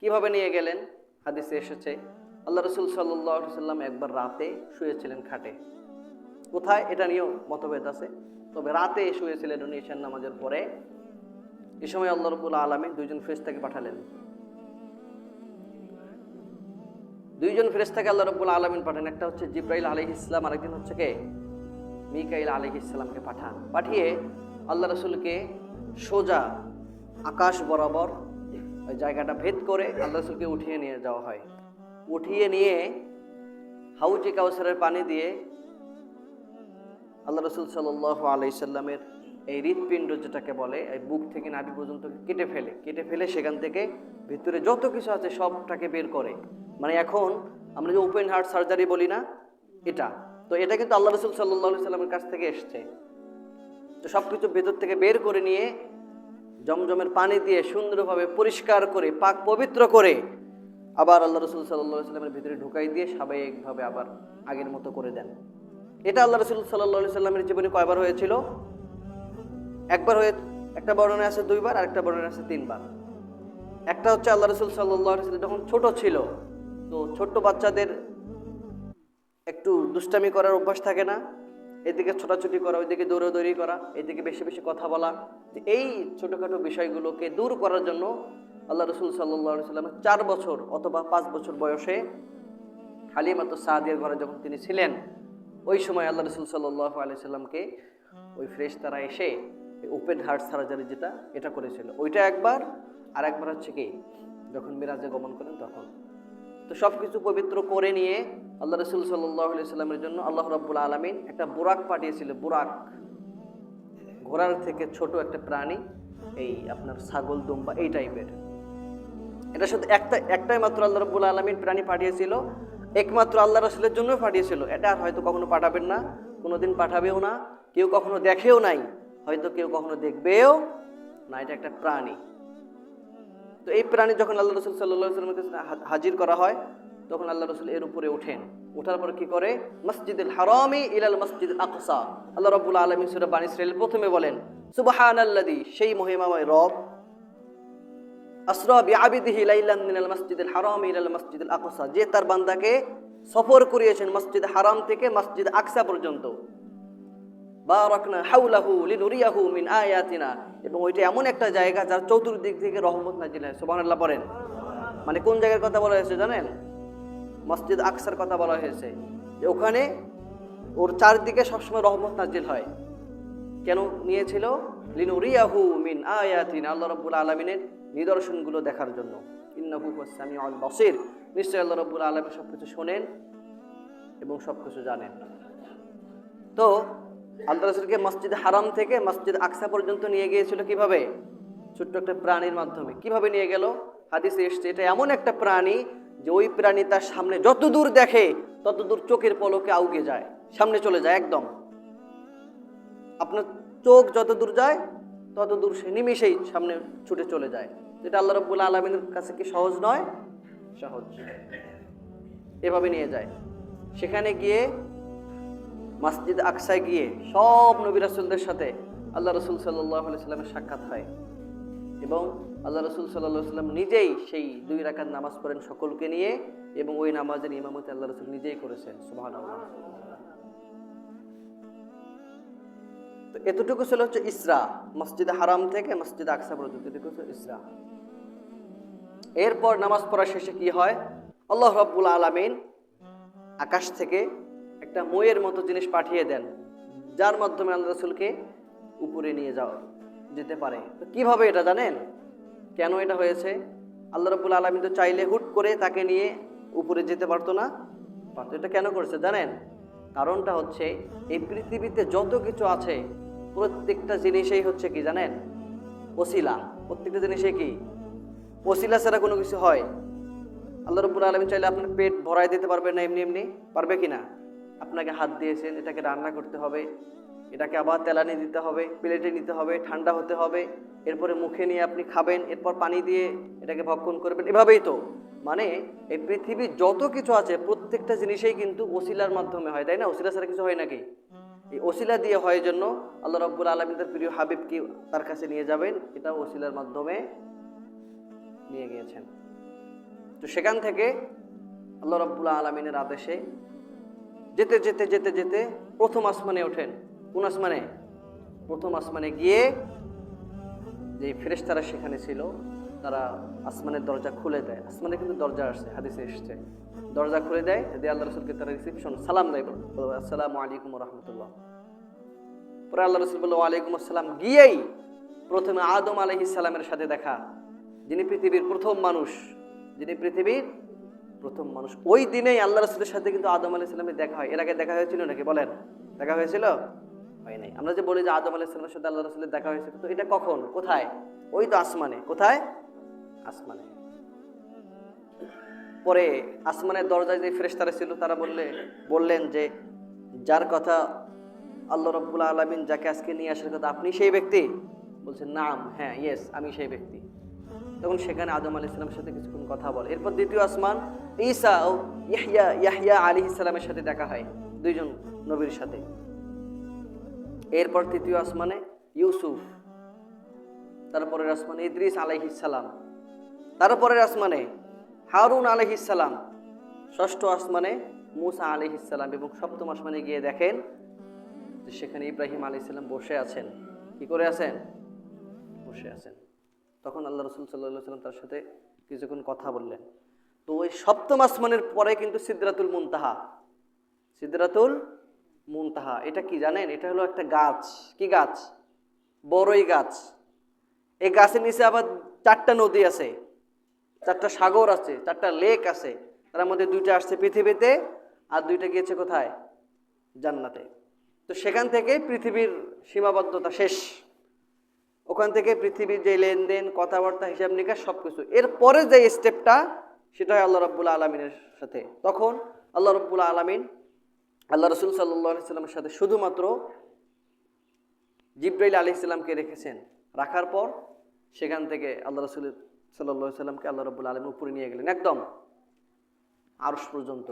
কিভাবে নিয়ে গেলেন? হাদিসে এসেছে আল্লাহ রাসূল সাল্লাল্লাহু আলাইহি সাল্লাম একবার রাতে শুয়েছিলেন খাটে। কোথায় এটা নিয়েও মতভেদ আছে, তবে রাতে শুয়েছিলেন উনি ঈশার নামাজের পরে। এই সময় আল্লাহ রাব্বুল আলামিন দুইজন ফেরেশতাকে পাঠালেন। দুইজন ফেরেশতাকে আল্লাহ রাব্বুল আলামিন পাঠান, একটা হচ্ছে জিবরাইল আলাইহিস সালাম, আরেকজন হচ্ছে কে? মিকাইল আলাইহিস সালামকে পাঠান। পাঠিয়ে আল্লাহ রাসূলকে সোজা আকাশ বরাবর ওই জায়গাটা ভেদ করে আল্লাহ রাসূলকে উঠিয়ে নিয়ে যাওয়া হয়। উঠিয়ে নিয়ে হাউজে কাউসারের পানি দিয়ে আল্লাহ রাসূল সাল্লাল্লাহু আলাইহি সাল্লামের এই হৃৎপিণ্ড যেটাকে বলে, এই বুক থেকে নাভি পর্যন্ত কেটে ফেলে সেখান থেকে ভিতরে যত কিছু আছে সবটাকে বের করে। মানে এখন আমরা যে ওপেন হার্ট সার্জারি বলি না, এটা তো এটা কিন্তু আল্লাহ রাসূল সাল্লাল্লাহু আলাইহি সাল্লামের কাছ থেকে এসছে। তো সব কিছু ভেতর থেকে বের করে নিয়ে জমজমের পানি দিয়ে সুন্দরভাবে পরিষ্কার করে পাক পবিত্র করে আবার আল্লাহ রাসূল সাল্লাল্লাহু আলাইহি সাল্লামের ভিতরে ঢুকাই দিয়ে স্বাভাবিকভাবে আবার আগের মতো করে দেন। এটা আল্লাহ রাসূল সাল্লাল্লাহু আলাইহি সাল্লামের জীবনে কয়বার হয়েছিল? একবার হয়ে, একটা বর্ণনায় আছে দুইবার, আর একটা বর্ণনায় আছে তিনবার। একটা হচ্ছে আল্লাহ রাসূল সাল্লাল্লাহু আলাইহি সাল্লাম যখন ছোট ছিল, তো ছোট্ট বাচ্চাদের একটু দুষ্টামি করার অভ্যাস থাকে না, এদিকে ছোটাছুটি করা, ওইদিকে দৌড়াদৌড়ি করা, এদিকে বেশি বেশি কথা বলা, এই ছোটখাটো বিষয়গুলোকে দূর করার জন্য আল্লাহ রাসূল সাল্লাল্লাহু আলাইহি সাল্লাম 4 বছর অথবা 5 বছর বয়সে হালিমাতুস সাদিয়ার ঘরে যখন তিনি ছিলেন, ওই সময় আল্লাহ রাসূল সাল্লাল্লাহু আলাইহি সাল্লামকে ওই ফেরেশতারা এসে ওপেন হার্ট সার্জারি যেটা এটা করেছিল, ওইটা একবার। আর একবার হচ্ছে কি যখন মিরাজে গমন করেন তখন। তো সব কিছু পবিত্র করে নিয়ে আল্লাহ রাসূল সাল্লাল্লাহু আলাইহি সাল্লামের জন্য আল্লাহ রাব্বুল আলামিন একটা বুরাক পাঠিয়েছিল। বুরাক ঘোড়ার থেকে ছোট একটা প্রাণী, এই আপনার ছাগল দুম্বা এই টাইপের। এটা শুধু একটাই মাত্র আল্লাহ রাব্বুল আলামিন প্রাণী পাঠিয়েছিল, একমাত্র আল্লাহ রাসূলের জন্য পাঠিয়েছিল। এটা আর হয়তো কখনো পাঠাবেন না, কোনোদিন পাঠাবেও না, কেউ কখনো দেখেও নাই, হয়তো কেউ কখনো দেখবেও না। এটা একটা প্রাণী। তো এই প্রাণী যখন আল্লাহ রাসূল সাল্লাল্লাহু আলাইহি ওয়াসাল্লামের কাছে হাজির করা হয়, তখন আল্লাহ রাসূল এর উপরে ওঠেন। ওঠার পর কি করে? মসজিদুল হারামি ইলাল মসজিদুল আকসা। আল্লাহ রাব্বুল আলামিন সূরা বানী ইসরাঈল প্রথমে বলেন সুবহানাল্লাযী, সেই মহিমাময় রব, আসরা বিআবিদিহি লাইলান মিনাল মসজিদুল হারামি ইলাল মসজিদুল আকসা, যে তার বান্দাকে সফর করিয়েছেন মসজিদ হারাম থেকে মসজিদ আকসা পর্যন্ত। বারাকনা হাওলাহু লিনুরিয়াহু মিন আয়াতিনা, এবং ওইটা এমন একটা জায়গা যার চতুর্দিক থেকে রহমত নাজিল হয়। সুবহানাল্লাহ পড়েন। মানে কোন জায়গার কথা বলা হয়েছে জানেন? মসজিদ আকসার কথা বলা হয়েছে, যে ওখানে ওর চারদিকে সবসময় রহমত নাজিল হয়। কেন নিয়েছিল? লিনুরিয়াহু মিন আয়াতিনা, আল্লাহ রাব্বুল আলামিনের নিদর্শনগুলো দেখার জন্য। ইন্নাহু হুয়াস সামিউল বাসীর, নিশ্চয়ই আল্লাহ রাব্বুল আলামিন সবকিছু শোনেন এবং সবকিছু জানেন। তো আল্লাহ রাসূলকে মসজিদ হারাম থেকে মসজিদ আকসা পর্যন্ত নিয়ে গিয়েছিল কিভাবে? ছোট্ট একটা প্রাণীর মাধ্যমে। কিভাবে নিয়ে গেল? হাদিসে এসেছে এটা এমন একটা প্রাণী যে ওই প্রাণী তার সামনে যত দূর দেখে তত দূর চোখের পলকে আউগে যায়, সামনে চলে যায় একদম। আপনার চোখ যত দূর যায় তত দূর সে নিমেষেই সামনে ছুটে চলে যায়। যেটা আল্লাহ রাব্বুল আলামিনের কাছে কি সহজ নয়? সহজ। এভাবে নিয়ে যায়। সেখানে গিয়ে মসজিদ আকসায় গিয়ে সব নবী রাসূলদের সাথে আল্লাহ রাসূল সাল্লাল্লাহু আলাইহি সাল্লামের সাক্ষাৎ হয়, এবং আল্লাহ রাসূল সাল্লাল্লাহু আলাইহি সাল্লাম নিজেই সেই 2 রাকাত নামাজ পড়েন সকলকে নিয়ে, এবং ওই নামাজের ইমামতি আল্লাহ রাসূল নিজেই করেছেন। সুবহানাল্লাহ। তো এতটুকু ছিল হচ্ছে ইসরা, মসজিদ হারাম থেকে মসজিদ আকসা পর্যন্ত এটুকু হচ্ছে ইসরা। এরপর নামাজ পড়া শেষে কি হয়? আল্লাহ রাব্বুল আলামিন আকাশ থেকে একটা মইয়ের মতো জিনিস পাঠিয়ে দেন, যার মাধ্যমে আল্লাহ রাসূলকে উপরে নিয়ে যেতে পারে। তো কিভাবে এটা জানেন? কেন এটা হয়েছে? আল্লাহ রাব্বুল আলামিন তো চাইলে হুট করে তাকে নিয়ে উপরে যেতে পারতো না? পারতো। এটা কেন করেছে জানেন? কারণটা হচ্ছে এই পৃথিবীতে যত কিছু আছে প্রত্যেকটা জিনিসেই হচ্ছে কি জানেন? ওসিলা। প্রত্যেকটা জিনিসই কি ওসিলা ছাড়া কোনো কিছু হয়? আল্লাহ রাব্বুল আলামিন চাইলে আপনার পেট ভরাই দিতে পারবে না এমনি এমনি? পারবে কি না? আপনাকে হাত দিয়েছেন, এটাকে রান্না করতে হবে, এটাকে আবার তেলানি দিতে হবে, প্লেটে নিতে হবে, ঠান্ডা হতে হবে, এরপরে মুখে নিয়ে আপনি খাবেন, এরপর পানি দিয়ে এটাকে ভক্ষণ করবেন, এভাবেই তো। মানে এই পৃথিবীর যত কিছু আছে প্রত্যেকটা জিনিসই কিন্তু ওসিলার মাধ্যমে হয়, তাই না? ওসিলা ছাড়া কিছু হয় নাকি? এই ওসিলা দিয়ে হয় জন্য আল্লাহ রাব্বুল আলামিন তার প্রিয় হাবিবকে তার কাছে নিয়ে যাবেন, এটা ওসিলার মাধ্যমে নিয়ে গিয়েছেন। তো সেখান থেকে আল্লাহ রাব্বুল আলামিনের আদেশে যেতে যেতে যেতে যেতে প্রথম আসমানে ওঠেন। কোন আসমানে? প্রথম আসমানে গিয়ে যে ফেরেশতারা সেখানে ছিল তারা আসমানের দরজা খুলে দেয়। আসমানে কিন্তু দরজা আসছে, হাদিসে এসেছে, দরজা খুলে দেয়, দিয়ে আল্লাহ রাসূলকে তারা রিসিপশন সালাম দেয়, আসসালামু আলাইকুম ওয়া রাহমাতুল্লাহ। পরে আল্লাহ রাসূল বলল ওয়ালাইকুম আসসালাম, গিয়েই প্রথমে আদম আলাইহিস সালামের সাথে দেখা, যিনি পৃথিবীর প্রথম মানুষ, যিনি পৃথিবীর প্রথম মানুষ। ওই দিনেই আল্লাহ রাসূলের সাথে কিন্তু আদম আলাইহিস সালামের দেখা হয়। এর আগে দেখা হয়েছিল নাকি বলেন? দেখা হয়েছিল? হয় নাই। আমরা যে বলি যে আদম আলাইহিস সালামের সাথে আল্লাহ রাসূলের দেখা হয়েছিল, তো এটা কখন, কোথায়? ওই তো আসমানে। কোথায়? আসমানে। পরে আসমানের দরজায় যে ফেরেশতারা ছিল তারা বললেন যে যার কথা আল্লাহ রাব্বুল আলামিন যাকে আজকে নিয়ে আসার কথা, আপনি সেই ব্যক্তি? বলছেন নাম, হ্যাঁ, ইয়েস, আমি সেই ব্যক্তি। তখন সেখানে আদম আলাইহিস সালামের সাথে কিছুক্ষণ কথা বলে। এরপর দ্বিতীয় আসমান ঈসা ও ইয়াহইয়া আলাইহিস সালামের সাথে দেখা হয়, দুইজন নবীর সাথে। এরপর তৃতীয় আসমানে ইউসুফ, তারপরের আসমানে ইদ্রিস আলাইহিস সালাম, তারপরের আসমানে হারুন আলাইহিস সালাম, ষষ্ঠ আসমানে মুসা আলাইহিস সালাম, এবং সপ্তম আসমানে গিয়ে দেখেন যে সেখানে ইব্রাহিম আলাইহিস সালাম বসে আছেন। কি করে আছেন? বসে আছেন। তখন আল্লাহ রাসূল সাল্লাল্লাহু আলাইহি ওয়াসাল্লাম তার সাথে কিছুক্ষণ কথা বললেন। তো ওই সপ্তম আসমানের পরে কিন্তু সিদরাতুল মুনতাহা, সিদরাতুল মুনতাহা এটা কি জানেন? এটা হলো একটা গাছ। কি গাছ? বড়ই গাছ। এই গাছের নিচে আবার 4টা নদী আছে, 4টা সাগর আছে, 4টা লেক আছে। তার মধ্যে 2টা আসছে পৃথিবীতে, আর 2টা গিয়েছে কোথায়? জান্নাতে। তো সেখান থেকে পৃথিবীর সীমাবদ্ধতা শেষ। ওখান থেকে পৃথিবীর যে লেনদেন, কথাবার্তা, হিসাব নিকাশ সবকিছু, এরপরে যে স্টেপটা সেটা হয় আল্লাহ রাব্বুল আলামিনের সাথে। তখন আল্লাহ রাব্বুল আলামিন আল্লাহ রাসূল সাল্লাল্লাহু আলাইহি সাল্লামের সাথে শুধুমাত্র জিবরাইল আলাইহিস সালামকে রেখেছেন। রাখার পর সেখান থেকে আল্লাহ রাসূল সাল্লাল্লাহু আলাইহি সাল্লামকে আল্লাহ রাব্বুল আলামিন উপরে নিয়ে গেলেন একদম আরশ পর্যন্ত।